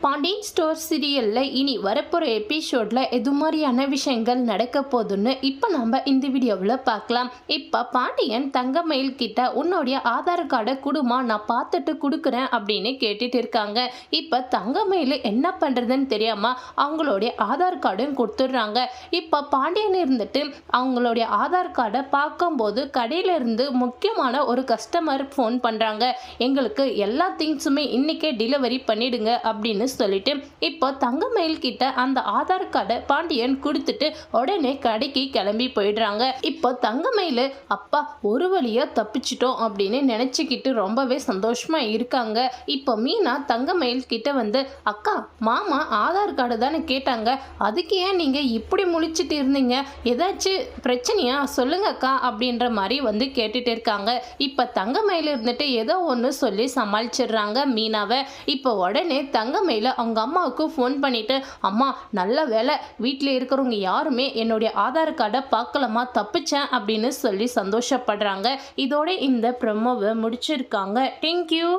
Pandian store சீரியலில் இனி வரப்போகிற எபிசோடில் எது மாதிரியான விஷயங்கள் நடக்க போகுதுன்னு இப்போ நம்ம இந்த வீடியோவில் பார்க்கலாம். இப்போ பாண்டியன் தங்கமயில் கிட்ட உன்னுடைய ஆதார் கார்டை கொடுமா, நான் பார்த்துட்டு கொடுக்குறேன் அப்படின்னு கேட்டுட்டு இருக்காங்க. இப்போ தங்கமயில் என்ன பண்ணுறதுன்னு தெரியாமல் அவங்களுடைய ஆதார் கார்டும் கொடுத்துட்றாங்க. இப்போ பாண்டியன் இருந்துட்டு அவங்களுடைய ஆதார் கார்டை பார்க்கும்போது கடையிலேருந்து முக்கியமான ஒரு கஸ்டமர் ஃபோன் பண்ணுறாங்க. எங்களுக்கு எல்லா திங்ஸுமே இன்றைக்கே டெலிவரி பண்ணிடுங்க அப்படின்னு சொல்லிட்டு இப்போ தங்கமயில் கிட்ட அந்த ஆதார் கார்டை பாண்டியன் கொடுத்துட்டு உடனே கடைக்கு கிளம்பி போயிடுறாங்க. இப்போ தங்கமயில் அப்பா ஒரு வழியா தப்பிச்சிட்டோம் அப்படின்னு நினைச்சுக்கிட்டு ரொம்பவே சந்தோஷமா இருக்காங்க. இப்போ மீனா தங்கமயில் கிட்ட வந்து, அக்கா மாமா ஆதார் கார்டு தானே கேட்டாங்க, அதுக்கு ஏன் நீங்க இப்படி முழிச்சிட்டு இருந்தீங்க, ஏதாச்சும் பிரச்சனையா சொல்லுங்க அக்கா அப்படின்ற மாதிரி வந்து கேட்டுட்டு இருக்காங்க. இப்போ தங்கமயில் இருந்துட்டு ஏதோ ஒன்று சொல்லி சமாளிச்சிடுறாங்க மீனாவை. இப்போ உடனே தங்கமயில் அவங்க அம்மாவுக்கு ஃபோன் பண்ணிட்டு, அம்மா நல்ல வேலை வீட்டில் இருக்கிறவங்க யாருமே என்னுடைய ஆதார் கார்டை பார்க்கலாமா, தப்பிச்சேன் அப்படின்னு சொல்லி சந்தோஷப்படுறாங்க. இதோட இந்த ப்ரோமோவை முடிச்சிருக்காங்க. தேங்க்யூ.